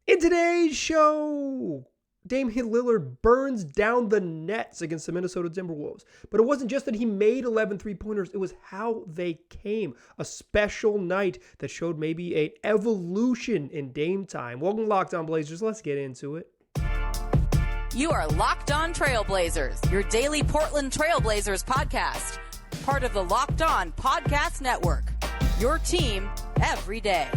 In today's show, Damian Lillard burns down the nets against the Minnesota Timberwolves. But it wasn't just that he made 11 three-pointers, it was how they came. A special night that showed maybe an evolution in Dame time. Welcome to Locked On Blazers. Let's get into it. You are Locked On Trailblazers, your daily Portland Trailblazers podcast. Part of the Locked On Podcast Network, your team every day.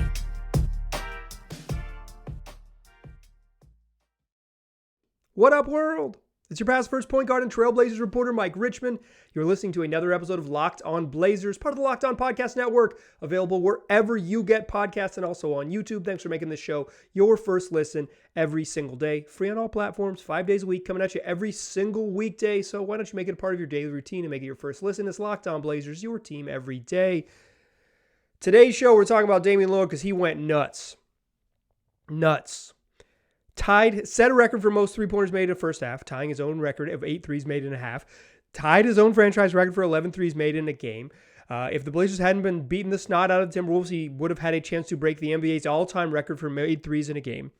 What up, world? It's your past first point guard and Trailblazers reporter, Mike Richmond. You're listening to another episode of Locked On Blazers, part of the Locked On Podcast Network, available wherever you get podcasts and also on YouTube. Thanks for making this show your first listen every single day. Free on all platforms, 5 days a week, coming at you every single weekday. So why don't you make it a part of your daily routine and make it your first listen? It's Locked On Blazers, your team every day. Today's show, we're talking about Damian Lillard because he went nuts. Set a record for most three-pointers made in the first half, tying his own record of 8 threes made in a half. Tied his own franchise record for 11 threes made in a game. If the Blazers hadn't been beating the snot out of the Timberwolves, he would have had a chance to break the NBA's all-time record for made threes in a game.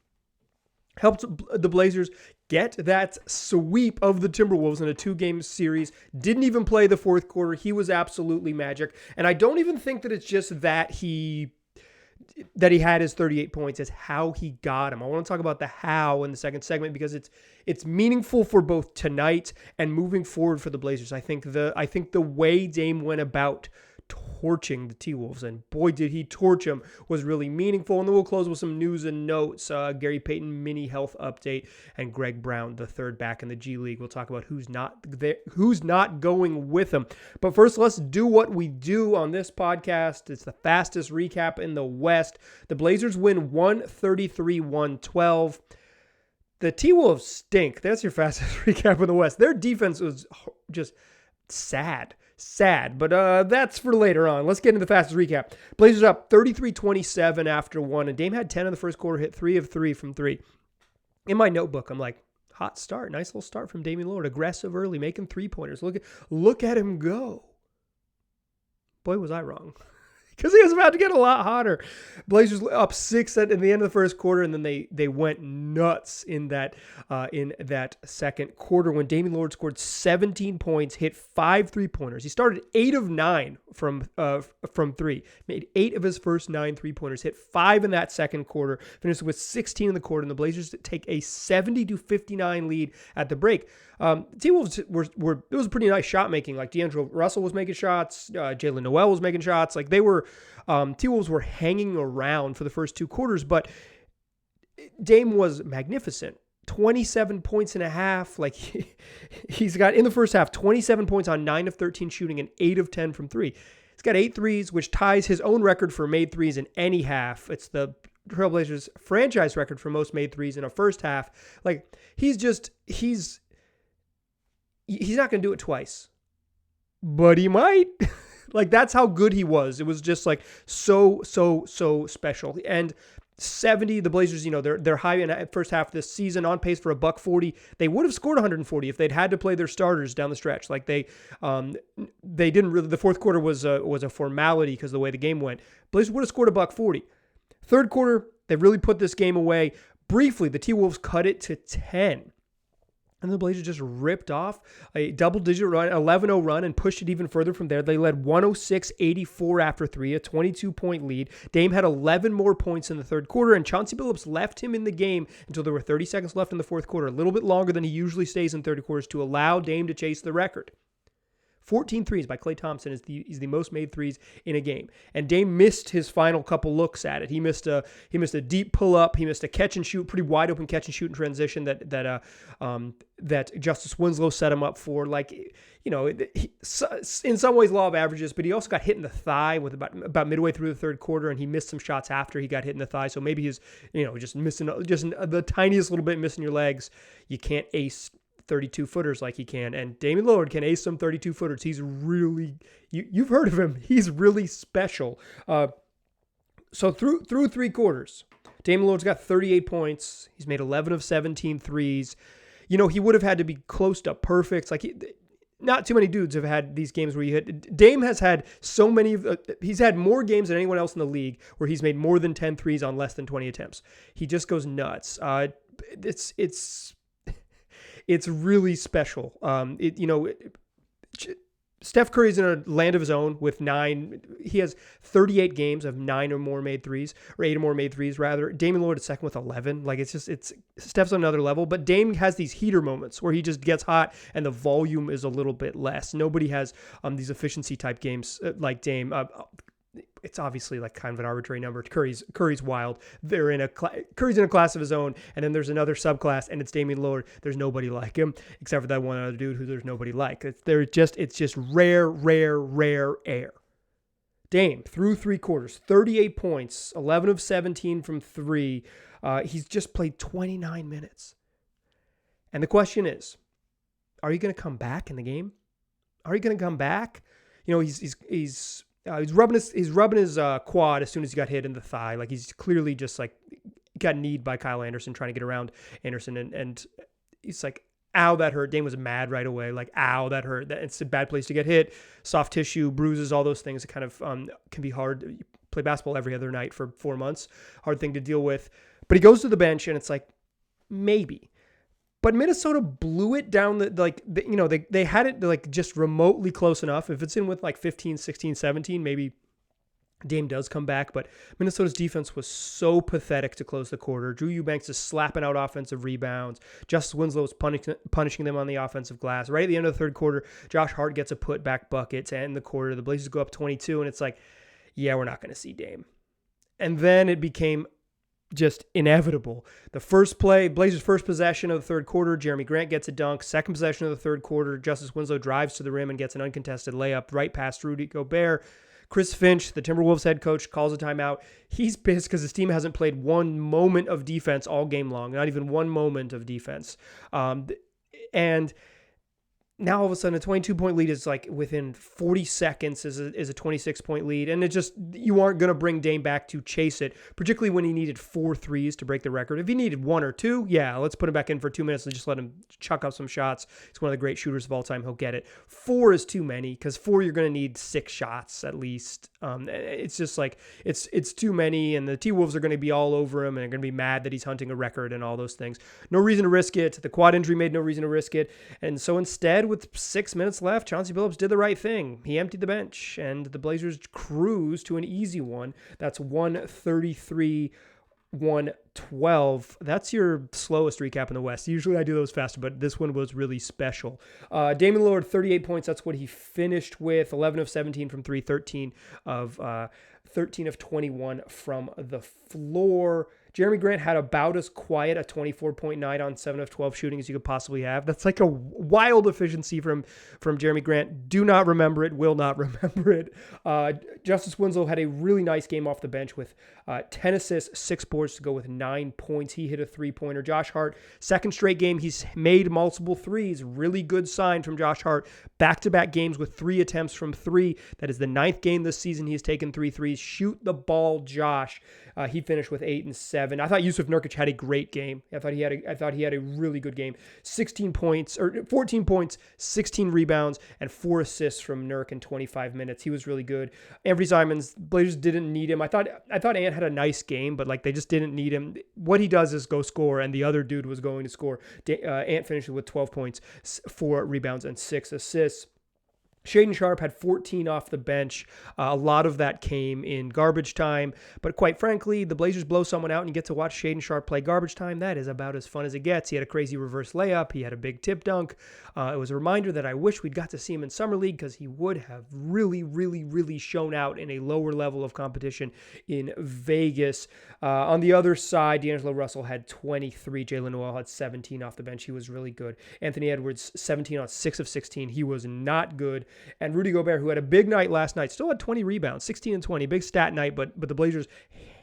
Helped the Blazers get that sweep of the Timberwolves in a 2-game series. Didn't even play the fourth quarter. He was absolutely magic. And I don't even think that it's just that he had his 38 points, as how he got him. I want to talk about the how in the second segment because it's meaningful for both tonight and moving forward for the Blazers. I think the way Dame went about torching the T-Wolves, and boy did he torch them, was really meaningful. And then we'll close with some news and notes. Gary Payton mini health update, and Greg Brown, the third back in the G League. We'll talk about who's not going with him. But first, let's do what we do on this podcast. It's the fastest recap in the West. The Blazers win 133-112. The T-Wolves stink. That's your fastest recap in the West. Their defense was just sad, but that's for later on. Let's get into the fastest recap. Blazers up 33-27 after one, and Dame had 10 in the first quarter, hit 3 of 3 from 3. In my notebook, I'm like, hot start, nice little start from Damian Lillard, aggressive early, making three-pointers. Look at him go. Boy, was I wrong. Because he was about to get a lot hotter. Blazers up 6 in the end of the first quarter, and then they went nuts in that second quarter when Damian Lillard scored 17 points, hit 5 3-pointers. He started 8 of 9 from 3, made 8 of his first 9 3-pointers, hit 5 in that second quarter, finished with 16 in the quarter, and the Blazers take a 70-59 lead at the break. T-Wolves were it was a pretty nice shot making. Like D'Angelo Russell was making shots, Jalen Noel was making shots. Like they were, T-Wolves were hanging around for the first 2 quarters, but Dame was magnificent. 27 points and a half. Like he's got in the first half 27 points on 9 of 13 shooting and 8 of 10 from 3. He's got 8 threes, which ties his own record for made threes in any half. It's the Trailblazers franchise record for most made threes in a first half. Like he's not going to do it twice, but he might. Like, that's how good he was. It was just like so special. And 70, the Blazers, they're high in the first half of this season, on pace for $140. They would have scored 140 if they'd had to play their starters down the stretch. Like they didn't really. The fourth quarter was a formality because of the way the game went. Blazers would have scored $140. Third quarter, they really put this game away. Briefly, the T-Wolves cut it to 10. And the Blazers just ripped off a double-digit run, 11-0 run, and pushed it even further from there. They led 106-84 after 3, a 22-point lead. Dame had 11 more points in the third quarter, and Chauncey Billups left him in the game until there were 30 seconds left in the fourth quarter, a little bit longer than he usually stays in third quarters, to allow Dame to chase the record. 14 threes by Klay Thompson is the most made threes in a game. And Dame missed his final couple looks at it. He missed a deep pull up. He missed a catch and shoot, pretty wide open catch and shoot in transition that Justice Winslow set him up for. Like, in some ways law of averages, but he also got hit in the thigh with about midway through the third quarter, and he missed some shots after he got hit in the thigh. So maybe he's just missing just the tiniest little bit missing your legs. You can't ace 32-footers like he can, and Damian Lillard can ace some 32-footers. He's really, you've heard of him. He's really special. So through 3 quarters, Damian Lillard's got 38 points. He's made 11 of 17 threes. He would have had to be close to perfect. Like not too many dudes have had these games where you hit. Dame has had so many. He's had more games than anyone else in the league where he's made more than 10 threes on less than 20 attempts. He just goes nuts. It's really special. Steph Curry's in a land of his own with 9. He has 38 games of 9 or more made threes, or 8 or more made threes rather. Damian Lillard is second with 11. Like it's Steph's on another level, but Dame has these heater moments where he just gets hot and the volume is a little bit less. Nobody has these efficiency type games like Dame. It's obviously like kind of an arbitrary number. Curry's wild. Curry's in a class of his own, and then there's another subclass, and it's Damian Lillard. There's nobody like him except for that one other dude who there's nobody like. It's just rare air. Dame through 3 quarters, 38 points, 11 of 17 from 3. He's just played 29 minutes, and the question is, are you going to come back in the game? Are you going to come back? He's rubbing his quad as soon as he got hit in the thigh. Like he's clearly just like got kneed by Kyle Anderson trying to get around Anderson. And he's like, ow, that hurt. Dame was mad right away. Like, ow, that hurt. It's a bad place to get hit. Soft tissue, bruises, all those things. It kind of can be hard. You play basketball every other night for 4 months. Hard thing to deal with. But he goes to the bench and it's like, maybe. But Minnesota blew it down. They had it like just remotely close enough. If it's in with like 15, 16, 17, maybe Dame does come back. But Minnesota's defense was so pathetic to close the quarter. Drew Eubanks is slapping out offensive rebounds. Justice Winslow is punishing them on the offensive glass. Right at the end of the third quarter, Josh Hart gets a putback bucket to end the quarter. The Blazers go up 22, and it's like, yeah, we're not going to see Dame. And then it became just inevitable. The first play, Blazers' first possession of the third quarter, Jeremy Grant gets a dunk. Second possession of the third quarter, Justice Winslow drives to the rim and gets an uncontested layup right past Rudy Gobert. Chris Finch, the Timberwolves head coach, calls a timeout. He's pissed because his team hasn't played one moment of defense all game long, not even one moment of defense. And now all of a sudden a 22-point lead is like within 40 seconds is a 26-point lead. And it just, you aren't going to bring Dame back to chase it, particularly when he needed 4 threes to break the record. If he needed 1 or 2, yeah, let's put him back in for 2 minutes and just let him chuck up some shots. He's one of the great shooters of all time. He'll get it. 4 is too many because 4 you're going to need 6 shots at least. It's just like, it's too many, and the T-Wolves are going to be all over him and they're going to be mad that he's hunting a record and all those things. No reason to risk it. The quad injury made no reason to risk it. And so instead, with 6 minutes left, Chauncey Billups did the right thing. He emptied the bench, and the Blazers cruised to an easy one. That's 133-112. That's your slowest recap in the West. Usually I do those faster, but this one was really special. Damian Lillard, 38 points. That's what he finished with. 11 of 17 from 3, 13 of 21 from the floor. Jeremy Grant had about as quiet a 24-point night on 7 of 12 shooting as you could possibly have. That's like a wild efficiency from Jeremy Grant. Do not remember it. Will not remember it. Justice Winslow had a really nice game off the bench with 10 assists, 6 boards to go with 9 points. He hit a 3-pointer. Josh Hart, second straight game, he's made multiple threes. Really good sign from Josh Hart. Back-to-back games with 3 attempts from 3. That is the 9th game this season he's taken 3 threes. Shoot the ball, Josh. He finished with 8 and 7. I thought Yusuf Nurkic had a great game. I thought he had a really good game. 14 points, 16 rebounds, and 4 assists from Nurk in 25 minutes. He was really good. Anthony Simons, Blazers didn't need him. I thought Ant had a nice game, but like they just didn't need him. What he does is go score, and the other dude was going to score. Ant finished with 12 points, 4 rebounds, and 6 assists. Shaedon Sharpe had 14 off the bench. A lot of that came in garbage time. But quite frankly, the Blazers blow someone out and you get to watch Shaedon Sharpe play garbage time. That is about as fun as it gets. He had a crazy reverse layup. He had a big tip dunk. It was a reminder that I wish we'd got to see him in Summer League because he would have really, really, really shown out in a lower level of competition in Vegas. On the other side, D'Angelo Russell had 23. Jalen Noel had 17 off the bench. He was really good. Anthony Edwards, 17 on 6 of 16. He was not good. And Rudy Gobert, who had a big night last night, still had 20 rebounds, 16 and 20. Big stat night, but the Blazers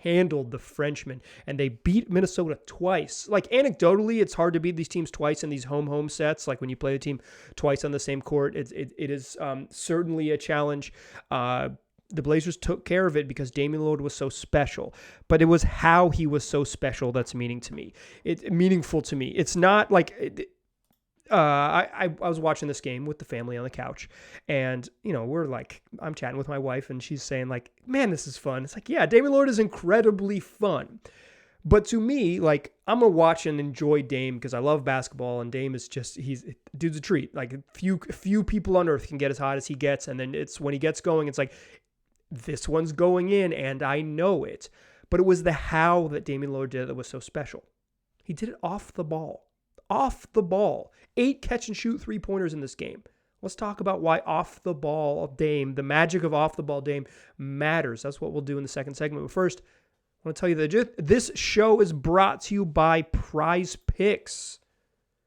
handled the Frenchman, and they beat Minnesota twice. Like, anecdotally, it's hard to beat these teams twice in these home sets. Like, when you play the team twice on the same court, it is certainly a challenge. The Blazers took care of it because Damian Lillard was so special. But it was how he was so special that's meaningful to me. It's not like... I was watching this game with the family on the couch, and we're like, I'm chatting with my wife, and she's saying like, man, this is fun. It's like, yeah, Damian Lillard is incredibly fun. But to me, like, I'm gonna watch and enjoy Dame because I love basketball, and Dame is just dude's a treat. Like few people on earth can get as hot as he gets, and then it's when he gets going, it's like this one's going in, and I know it. But it was the how that Damian Lillard did it that was so special. He did it off the ball. Off the ball. 8 catch and shoot 3-pointers in this game. Let's talk about why off the ball Dame, the magic of off the ball Dame matters. That's what we'll do in the second segment. But first, I want to tell you that this show is brought to you by Prize Picks.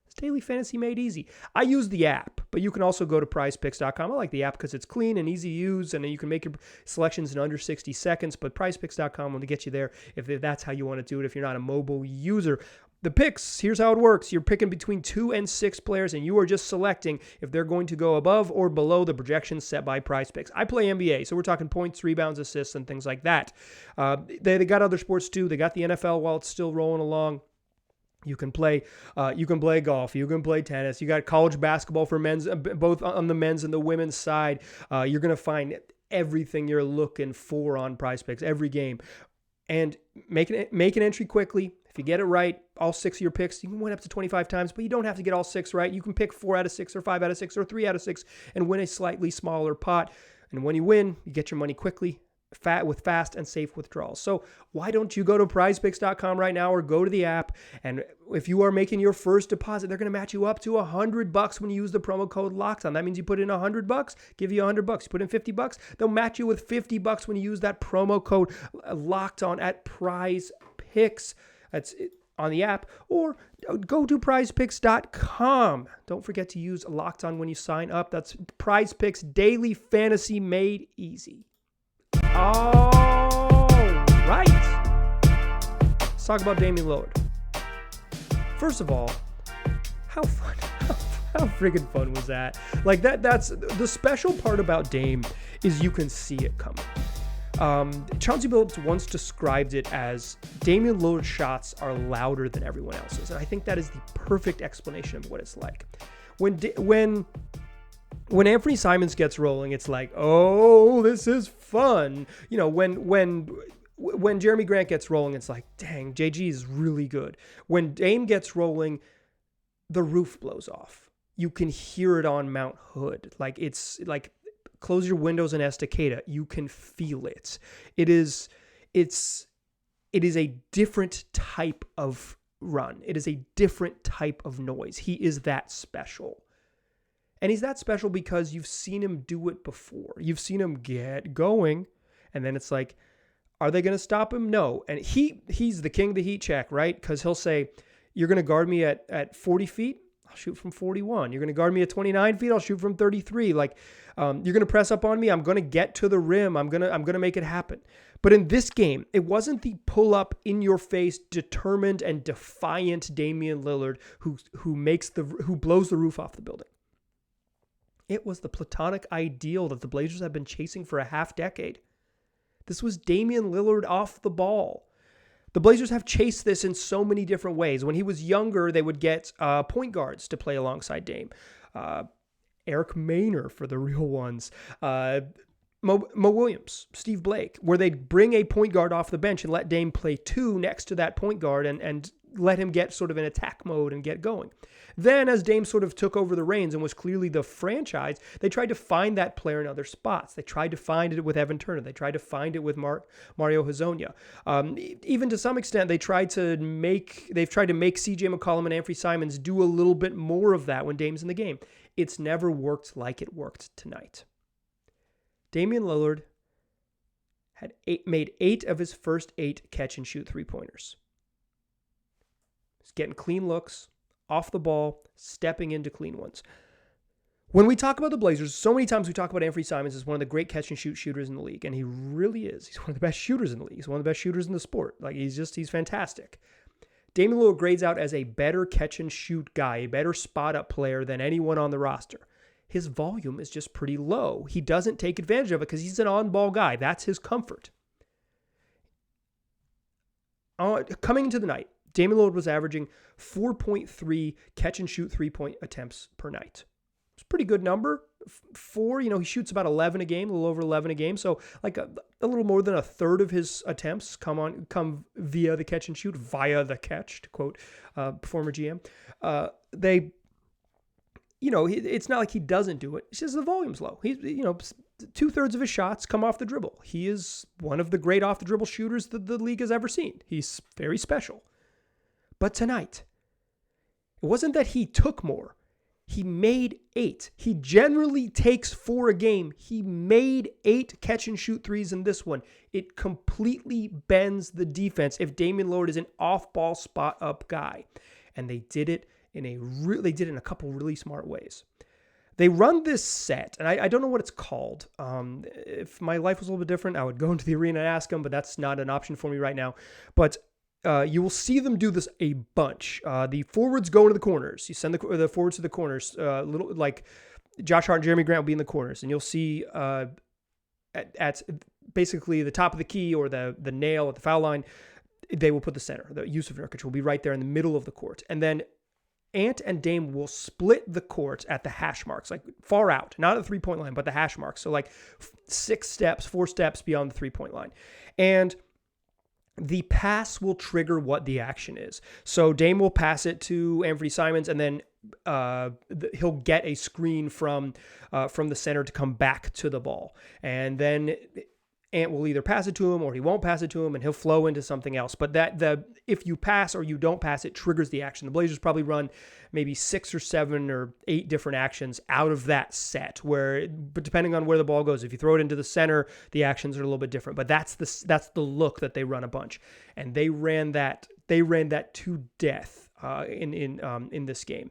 It's daily fantasy made easy. I use the app, but you can also go to prizepicks.com. I like the app because it's clean and easy to use, and you can make your selections in under 60 seconds. But prizepicks.com will get you there if that's how you want to do it, if you're not a mobile user. The picks, here's how it works. You're picking between 2 and 6 players, and you are just selecting if they're going to go above or below the projections set by Prize Picks. I play NBA, so we're talking points, rebounds, assists, and things like that. They got other sports too. They got the NFL while it's still rolling along. You can play golf. You can play tennis. You got college basketball for men's, both on the men's and the women's side. You're going to find everything you're looking for on Prize Picks, every game. And make an entry quickly. If you get it right, all 6 of your picks, you can win up to 25 times, but you don't have to get all 6 right. You can pick 4 out of 6 or 5 out of 6 or 3 out of 6 and win a slightly smaller pot. And when you win, you get your money quickly, with fast and safe withdrawals. So why don't you go to prizepicks.com right now or go to the app? And if you are making your first deposit, they're going to match you up to $100 when you use the promo code LOCKEDON. That means you put in $100, give you $100. You put in $50, they'll match you with $50 when you use that promo code LOCKEDON at Prize Picks. That's on the app, or go to prizepicks.com. Don't forget to use Locked On when you sign up. That's Prize Picks, daily fantasy made easy. All right. Let's talk about Damian Lillard. First of all, how fun. How friggin' fun was that? Like that's the special part about Dame is you can see it coming. Chauncey Billups once described it as Damian Lillard's shots are louder than everyone else's. And I think that is the perfect explanation of what it's like. When Anthony Simons gets rolling, it's like, oh, this is fun. When Jeremy Grant gets rolling, it's like, dang, JG is really good. When Dame gets rolling, the roof blows off. You can hear it on Mount Hood. Like it's like, close your windows in Estacada. You can feel it. It is a different type of run. It is a different type of noise. He is that special. And he's that special because you've seen him do it before. You've seen him get going, and then it's like, are they going to stop him? No. And he's the king of the heat check, right? Because he'll say, you're going to guard me at 40 feet? I'll shoot from 41. You're going to guard me at 29 feet? I'll shoot from 33. Like, you're going to press up on me? I'm going to get to the rim. I'm going to make it happen. But in this game, it wasn't the pull up in your face, determined and defiant Damian Lillard who blows the roof off the building. It was the platonic ideal that the Blazers have been chasing for a half decade. This was Damian Lillard off the ball. The Blazers have chased this in so many different ways. When he was younger, they would get point guards to play alongside Dame. Eric Maynor for the real ones. Mo Williams, Steve Blake, where they'd bring a point guard off the bench and let Dame play 2 next to that point guard and let him get sort of in attack mode and get going. Then as Dame sort of took over the reins and was clearly the franchise, they tried to find that player in other spots. They tried to find it with Evan Turner. They tried to find it with Mario Hezonja. Even to some extent, they've tried to make CJ McCollum and Anthony Simons do a little bit more of that when Dame's in the game. It's never worked like it worked tonight. Damian Lillard had made 8 of his first 8 catch and shoot 3-pointers. He's getting clean looks, off the ball, stepping into clean ones. When we talk about the Blazers, so many times we talk about Anthony Simons as one of the great catch and shoot shooters in the league, and he really is. He's one of the best shooters in the league. He's one of the best shooters in the sport. Like he's fantastic. Damian Lillard grades out as a better catch and shoot guy, a better spot up player than anyone on the roster. His volume is just pretty low. He doesn't take advantage of it because he's an on-ball guy. That's his comfort. Coming into the night, Damian Lillard was averaging 4.3 catch and shoot 3-point attempts per night. It's a pretty good number. He shoots about 11 a game, a little over 11 a game. So like a little more than a third of his attempts come via the catch, to quote former GM. It's not like he doesn't do it. It's just the volume's low. 2/3 of his shots come off the dribble. He is one of the great off the dribble shooters that the league has ever seen. He's very special. But tonight, it wasn't that he took more. He made 8. He generally takes 4 a game. He made 8 catch and shoot threes in this one. It completely bends the defense if Damian Lillard is an off-ball spot up guy. And they did it in a couple really smart ways. They run this set, and I don't know what it's called. If my life was a little bit different, I would go into the arena and ask them, but that's not an option for me right now. But you will see them do this a bunch. The forwards go into the corners. You send the forwards to the corners. Little like Josh Hart and Jeremy Grant will be in the corners, and you'll see at basically the top of the key or the nail at the foul line, they will put the center. The Yusuf Nurkic will be right there in the middle of the court, and then Ant and Dame will split the court at the hash marks, like far out, not at the 3-point line, but the hash marks. So like 4 steps beyond the 3-point line. And the pass will trigger what the action is. So Dame will pass it to Anthony Simons, and then he'll get a screen from the center to come back to the ball. And then Ant will either pass it to him or he won't pass it to him, and he'll flow into something else. But if you pass or you don't pass, it triggers the action. The Blazers probably run maybe 6 or 7 or 8 different actions out of that set, but depending on where the ball goes, if you throw it into the center, the actions are a little bit different. But that's the look that they run a bunch, and they ran that to death in this game,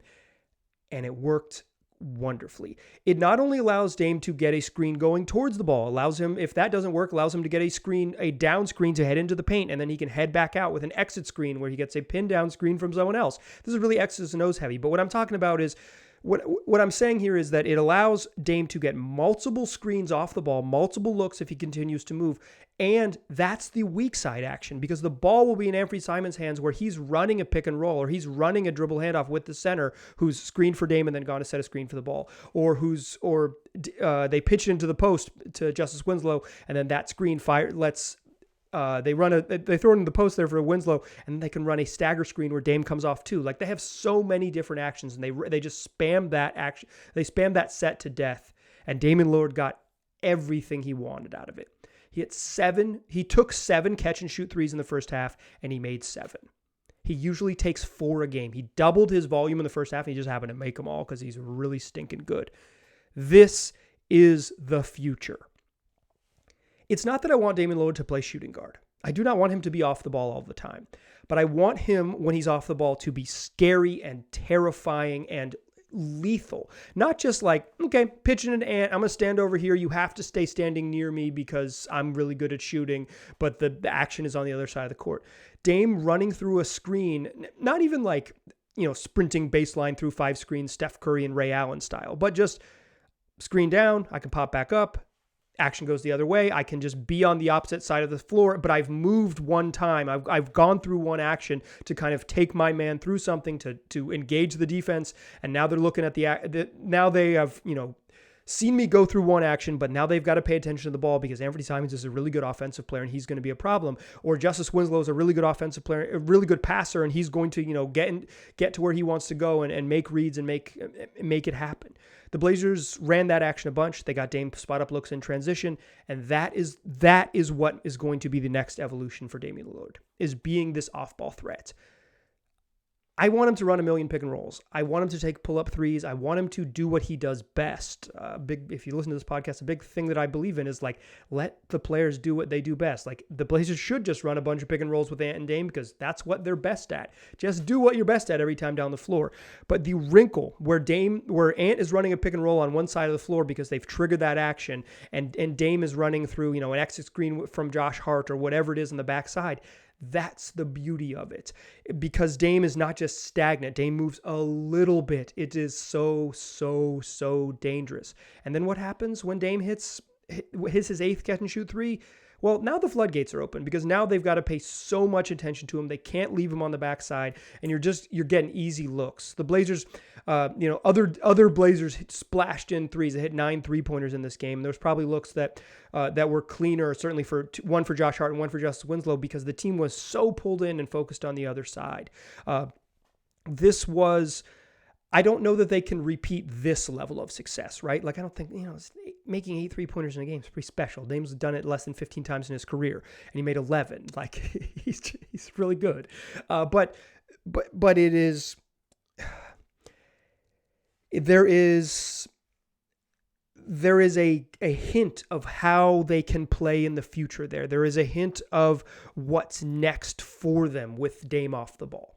and it worked wonderfully. It not only allows Dame to get a screen going towards the ball, allows him, if that doesn't work, allows him to get a down screen to head into the paint, and then he can head back out with an exit screen where he gets a pin down screen from someone else. This is really X's and O's heavy, but what I'm talking about is what I'm saying here is that it allows Dame to get multiple screens off the ball, multiple looks if he continues to move. And that's the weak side action, because the ball will be in Anthony Simons' hands where he's running a pick and roll, or he's running a dribble handoff with the center who's screened for Dame and then gone to set a screen for the ball, or they pitch it into the post to Justice Winslow, and then that screen they throw it in the post there for Winslow, and then they can run a stagger screen where Dame comes off too. Like, they have so many different actions, and they just spam that action. They spam that set to death, and Damian Lillard got everything he wanted out of it. He took 7 catch and shoot threes in the first half, and he made 7. He usually takes 4 a game. He doubled his volume in the first half, and he just happened to make them all because he's really stinking good. This is the future. It's not that I want Damian Lillard to play shooting guard. I do not want him to be off the ball all the time. But I want him, when he's off the ball, to be scary and terrifying and lethal. Not just like, okay, pitching an Ant, I'm going to stand over here. You have to stay standing near me because I'm really good at shooting, but the action is on the other side of the court. Dame running through a screen, not even like, sprinting baseline through 5 screens, Steph Curry and Ray Allen style, but just screen down, I can pop back up. Action goes the other way. I can just be on the opposite side of the floor, but I've moved one time. I've gone through one action to kind of take my man through something to engage the defense. And now they're looking at now they have, seen me go through one action, but now they've got to pay attention to the ball because Anthony Simons is a really good offensive player and he's going to be a problem. Or Justice Winslow is a really good offensive player, a really good passer, and he's going to, get to where he wants to go and make reads and make it happen. The Blazers ran that action a bunch. They got Dame spot up looks in transition, and that is what is going to be the next evolution for Damian Lillard, is being this off-ball threat. I want him to run a million pick and rolls. I want him to take pull-up threes. I want him to do what he does best. If you listen to this podcast, a big thing that I believe in is let the players do what they do best. Like, the Blazers should just run a bunch of pick and rolls with Ant and Dame because that's what they're best at. Just do what you're best at every time down the floor. But the wrinkle where Ant is running a pick and roll on one side of the floor because they've triggered that action, and Dame is running through, an exit screen from Josh Hart or whatever it is on the backside. That's the beauty of it, because Dame is not just stagnant. Dame moves a little bit. It is so, so, so dangerous. And then what happens when Dame hits his 8th catch and shoot 3? Well, now the floodgates are open because now they've got to pay so much attention to him. They can't leave him on the backside, and you're getting easy looks. The Blazers, other Blazers splashed in threes. They hit 9 3-pointers in this game. There's probably looks that were cleaner, certainly one for Josh Hart and one for Justice Winslow, because the team was so pulled in and focused on the other side. I don't know that they can repeat this level of success, right? Like, I don't think, making 8 3-pointers in a game is pretty special. Dame's done it less than 15 times in his career, and he made 11. Like, he's really good. But it is, there is a hint of how they can play in the future there. There is a hint of what's next for them with Dame off the ball.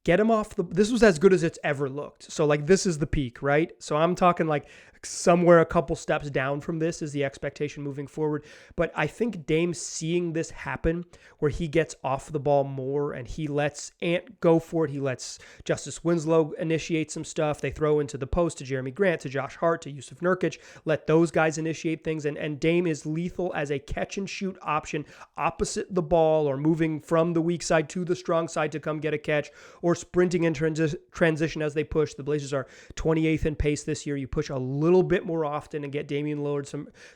Get him off this was as good as it's ever looked. So like, this is the peak, right? So I'm talking like somewhere a couple steps down from this is the expectation moving forward. But I think Dame seeing this happen where he gets off the ball more and he lets Ant go for it. He lets Justice Winslow initiate some stuff. They throw into the post to Jeremy Grant, to Josh Hart, to Yusuf Nurkic. Let those guys initiate things. And Dame is lethal as a catch and shoot option opposite the ball, or moving from the weak side to the strong side to come get a catch, or sprinting in transition as they push. The Blazers are 28th in pace this year. You push a little bit more often and get Damian Lillard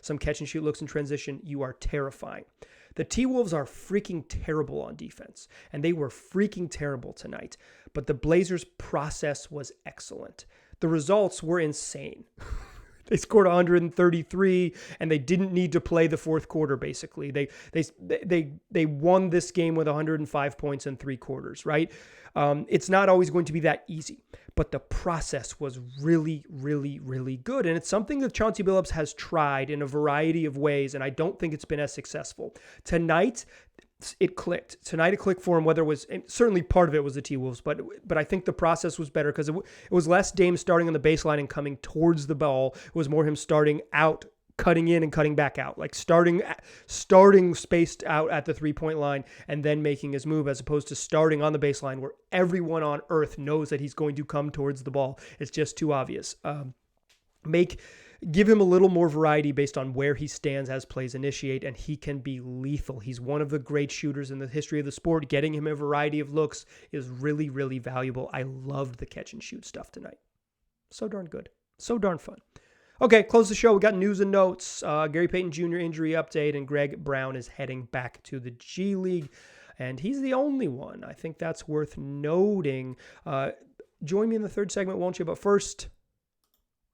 some catch and shoot looks in transition. You are terrifying. The T-Wolves are freaking terrible on defense, and they were freaking terrible tonight. But the Blazers' process was excellent. The results were insane. They scored 133, and they didn't need to play the fourth quarter, basically. They won this game with 105 points in 3 quarters, right? It's not always going to be that easy, but the process was really, really, really good. And it's something that Chauncey Billups has tried in a variety of ways, and I don't think it's been as successful. Tonight, it clicked. Tonight it clicked for him, whether it was, certainly part of it was the T-Wolves, but I think the process was better because it was less Dame starting on the baseline and coming towards the ball. It was more him starting out, cutting in and cutting back out, like starting spaced out at the 3-point line and then making his move, as opposed to starting on the baseline where everyone on earth knows that he's going to come towards the ball. It's just too obvious. Give him a little more variety based on where he stands as plays initiate, and he can be lethal. He's one of the great shooters in the history of the sport. Getting him a variety of looks is really, really valuable. I loved the catch and shoot stuff tonight. So darn good. So darn fun. Okay, close the show. We got news and notes. Gary Payton Jr. injury update, and Greg Brown is heading back to the G League, and he's the only one. I think that's worth noting. Join me in the third segment, won't you? But first,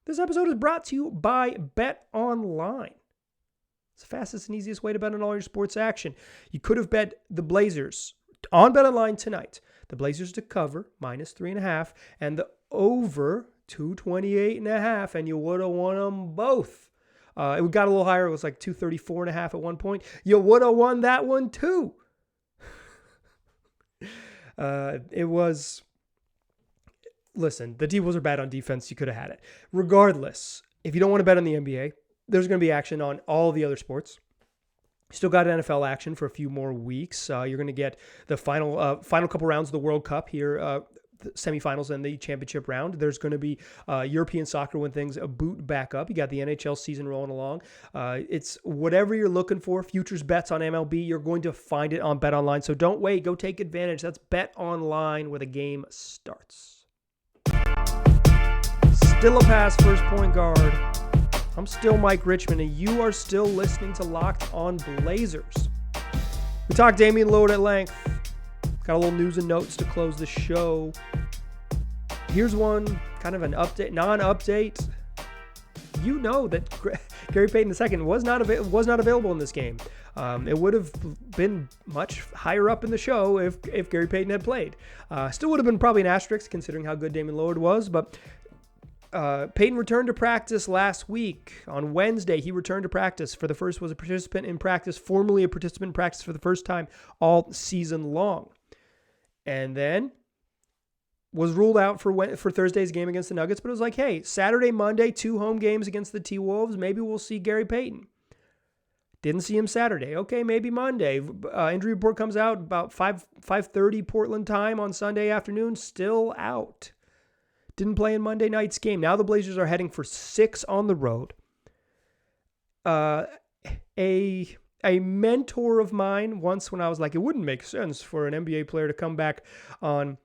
this episode is brought to you by BetOnline. It's the fastest and easiest way to bet on all your sports action. You could have bet the Blazers on BetOnline tonight. The Blazers to cover -3.5 and the over 228.5, and you would have won them both. It got a little higher. It was like 234.5 at one point. You would have won that one too. It was... Listen, the T-Wolves are bad on defense. You could have had it. Regardless, if you don't want to bet on the NBA, there's going to be action on all the other sports. Still got NFL action for a few more weeks. You're going to get the final couple rounds of the World Cup here, the semifinals and the championship round. There's going to be European soccer when things boot back up. You got the NHL season rolling along. It's whatever you're looking for, futures bets on MLB, you're going to find it on BetOnline. So don't wait. Go take advantage. That's BetOnline, where the game starts. Still a pass, first point guard. I'm still Mike Richmond, and you are still listening to Locked On Blazers. We talked Damian Lillard at length. Got a little news and notes to close the show. Here's one, kind of an update, non-update. You know that Gary Payton II was not available in this game. It would have been much higher up in the show if Gary Payton had played. Still would have been probably an asterisk considering how good Damian Lillard was, but Payton returned to practice last week. On Wednesday, he returned to practice. Was a participant in practice, formally a participant in practice for the first time all season long. And then was ruled out for Thursday's game against the Nuggets, but it was like, hey, Saturday, Monday, 2 home games against the T-Wolves. Maybe we'll see Gary Payton. Didn't see him Saturday. Okay, maybe Monday. Injury report comes out about 5:30 Portland time on Sunday afternoon. Still out. Didn't play in Monday night's game. Now the Blazers are heading for 6 on the road. A a mentor of mine once, when I was like, it wouldn't make sense for an NBA player to come back on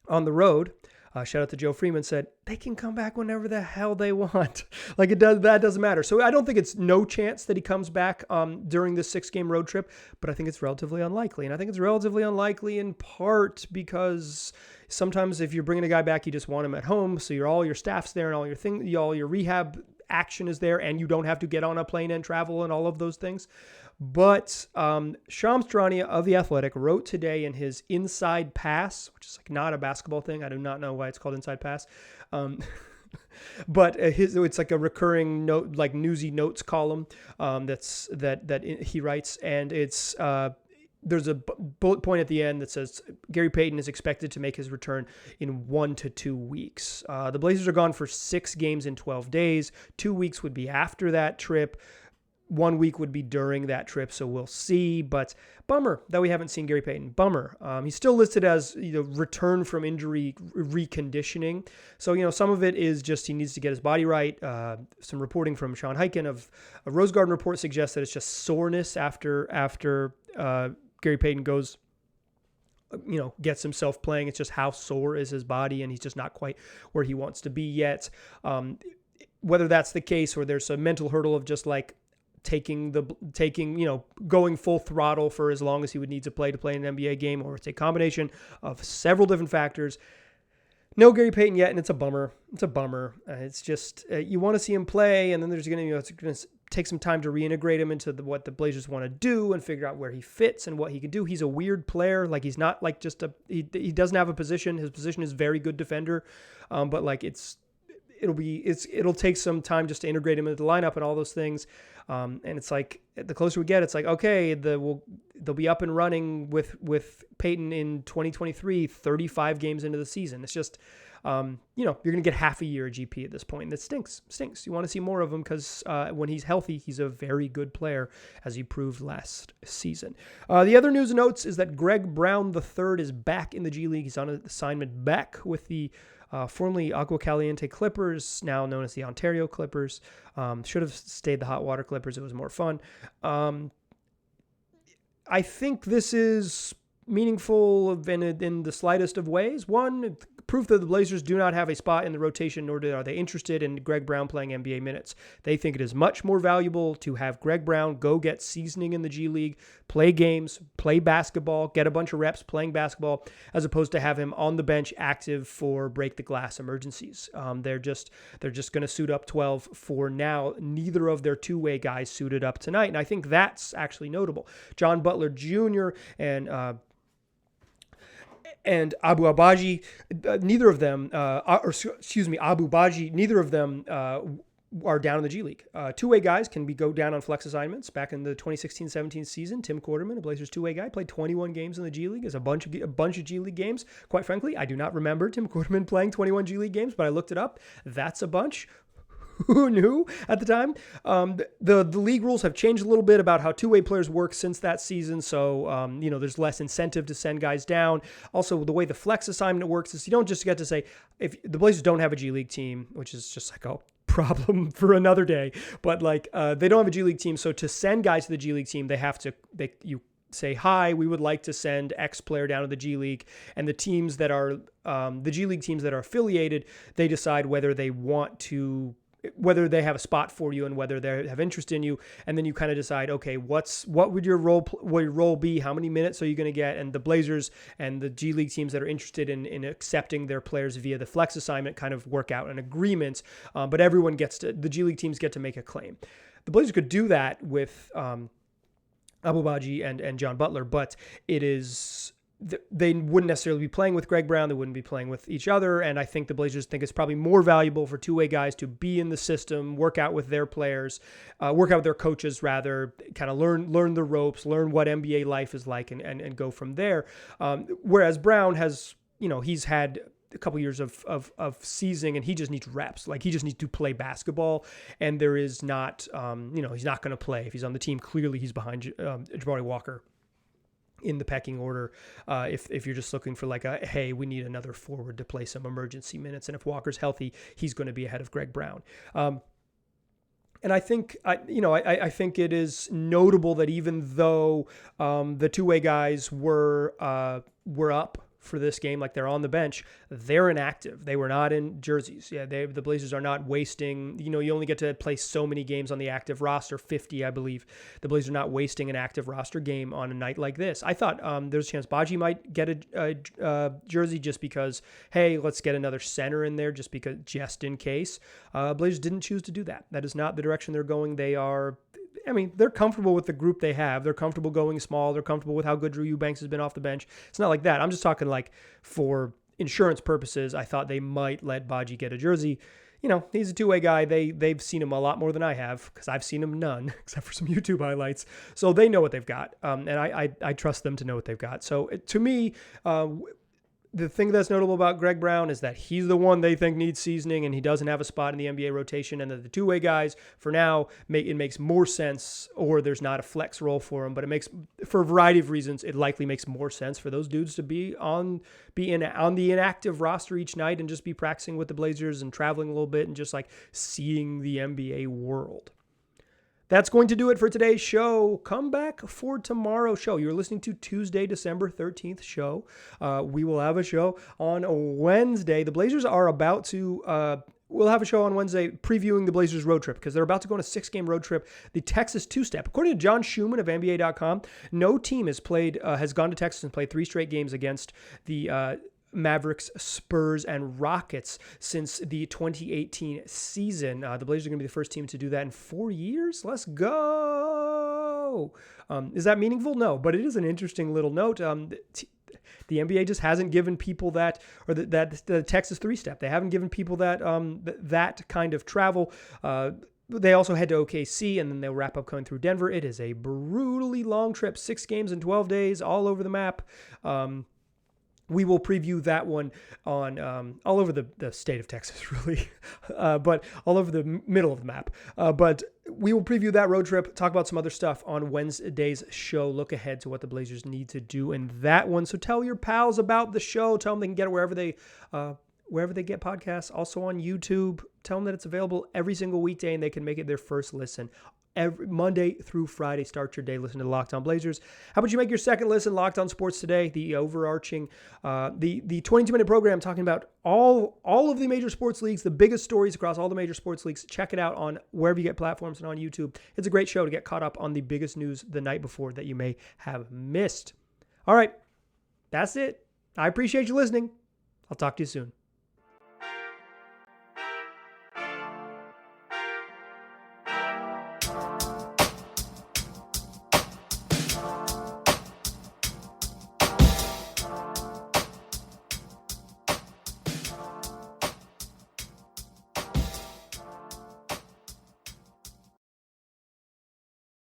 the road. Shout out to Joe Freeman, said they can come back whenever the hell they want. Like that doesn't matter. So I don't think it's no chance that he comes back during this 6-game road trip, but I think it's relatively unlikely. And I think it's relatively unlikely in part because sometimes if you're bringing a guy back, you just want him at home. So all your staff's there and all your rehab action is there, and you don't have to get on a plane and travel and all of those things. But Shams Charania of The Athletic wrote today in his Inside Pass, which is like not a basketball thing. I do not know why it's called Inside Pass. But it's like a recurring note, like newsy notes column that he writes. And it's there's a bullet point at the end that says Gary Payton is expected to make his return in 1 to 2 weeks. The Blazers are gone for 6 games in 12 days. 2 weeks would be after that trip. 1 week would be during that trip, so we'll see. But bummer that we haven't seen Gary Payton. Bummer. He's still listed as return from injury reconditioning. So some of it is just he needs to get his body right. Some reporting from Sean Hyken of a Rose Garden report suggests that it's just soreness after Gary Payton goes, gets himself playing. It's just how sore is his body, and he's just not quite where he wants to be yet. Whether that's the case or there's a mental hurdle of just like going full throttle for as long as he would need to play in an NBA game, or it's a combination of several different factors. No Gary Payton yet, and it's a bummer. It's just you want to see him play, and then there's it's going to take some time to reintegrate him into what the Blazers want to do and figure out where he fits and what he can do. He's a weird player. Like he's not like just he doesn't have a position. His position is very good defender, but like it'll take some time just to integrate him into the lineup and all those things. And it's like the closer we get, it's like, okay, they'll be up and running with Payton in 2023, 35 games into the season. It's just, you're going to get half a year of GP at this point. And it stinks. You want to see more of him because when he's healthy, he's a very good player, as he proved last season. The other news and notes is that Greg Brown III is back in the G League. He's on assignment back with the formerly Agua Caliente Clippers, now known as the Ontario Clippers. Should have stayed the Hot Water Clippers. It was more fun. I think this is meaningful in the slightest of ways. One, proof that the Blazers do not have a spot in the rotation, nor are they interested in Greg Brown playing NBA minutes. They think it is much more valuable to have Greg Brown go get seasoning in the G League, play games, play basketball, get a bunch of reps playing basketball, as opposed to have him on the bench active for break the glass emergencies. They're just going to suit up 12 for now. Neither of their two-way guys suited up tonight, and I think that's actually notable. John Butler Jr. and Abu Abaji, neither of them, Abu Baji, neither of them are down in the G League. Two-way guys can go down on flex assignments. Back in the 2016-17 season, Tim Quarterman, a Blazers two-way guy, played 21 games in the G League. As a bunch of G League games. Quite frankly, I do not remember Tim Quarterman playing 21 G League games, but I looked it up. That's a bunch. Who knew at the time? The league rules have changed a little bit about how two-way players work since that season. So, there's less incentive to send guys down. Also, the way the flex assignment works is you don't just get to say, if the Blazers don't have a G League team, which is just like a problem for another day, but like they don't have a G League team. So to send guys to the G League team, you say, hi, we would like to send X player down to the G League, and the teams that are the G League teams that are affiliated, they decide whether they have a spot for you and whether they have interest in you. And then you kind of decide, okay, what would your role be? How many minutes are you going to get? And the Blazers and the G League teams that are interested in accepting their players via the flex assignment kind of work out an agreement. But the G League teams get to make a claim. The Blazers could do that with Abu Baji and John Butler, but they wouldn't necessarily be playing with Greg Brown. They wouldn't be playing with each other. And I think the Blazers think it's probably more valuable for two-way guys to be in the system, work out with their players, work out with their coaches rather, kind of learn the ropes, learn what NBA life is like and go from there. Whereas Brown has, he's had a couple years of seasoning, and he just needs reps. Like he just needs to play basketball, and there is not, he's not going to play. If he's on the team, clearly he's behind Jabari Walker in the pecking order. If you're just looking for like hey, we need another forward to play some emergency minutes. And if Walker's healthy, he's going to be ahead of Greg Brown. And I think, I think it is notable that even though the two-way guys were up for this game, like they're on the bench, they're inactive. They were not in jerseys. Yeah, the Blazers are not wasting, you only get to play so many games on the active roster, 50, I believe. The Blazers are not wasting an active roster game on a night like this. I thought there's a chance Baji might get a jersey just because, hey, let's get another center in there just in case. Blazers didn't choose to do that. That is not the direction they're going. They're comfortable with the group they have. They're comfortable going small. They're comfortable with how good Drew Eubanks has been off the bench. It's not like that. I'm just talking like for insurance purposes, I thought they might let Baji get a jersey. He's a two-way guy. They've seen him a lot more than I have because I've seen him none except for some YouTube highlights. So they know what they've got, and I trust them to know what they've got. So to me, the thing that's notable about Greg Brown is that he's the one they think needs seasoning, and he doesn't have a spot in the NBA rotation. And that the two-way guys, for now, it makes more sense, or there's not a flex role for him. But for a variety of reasons, it likely makes more sense for those dudes to be on the inactive roster each night and just be practicing with the Blazers and traveling a little bit and just like seeing the NBA world. That's going to do it for today's show. Come back for tomorrow's show. You're listening to Tuesday, December 13th show. We will have a show on Wednesday. The Blazers are about to... We'll have a show on Wednesday previewing the Blazers road trip because they're about to go on a 6-game road trip, the Texas two-step. According to John Schumann of NBA.com, no team has gone to Texas and played 3 straight games against the Mavericks, Spurs, and Rockets since the 2018 season. The Blazers are going to be the first team to do that in 4 years. Let's go. Is that meaningful? No, but it is an interesting little note. The NBA just hasn't given people that, or the Texas 3-step. They haven't given people that that kind of travel. They also head to OKC, and then they'll wrap up going through Denver. It is a brutally long trip, 6 games in 12 days, all over the map. We will preview that one on all over the state of Texas, really, but all over the middle of the map. But we will preview that road trip, talk about some other stuff on Wednesday's show, look ahead to what the Blazers need to do in that one. So tell your pals about the show. Tell them they can get it wherever they get podcasts, also on YouTube. Tell them that it's available every single weekday and they can make it their first listen. Every Monday through Friday, start your day listening to Locked On Blazers. How about you make your second listen, Locked On Sports Today, the overarching, the 22-minute program talking about all of the major sports leagues, the biggest stories across all the major sports leagues. Check it out on wherever you get platforms and on YouTube. It's a great show to get caught up on the biggest news the night before that you may have missed. All right, that's it. I appreciate you listening. I'll talk to you soon.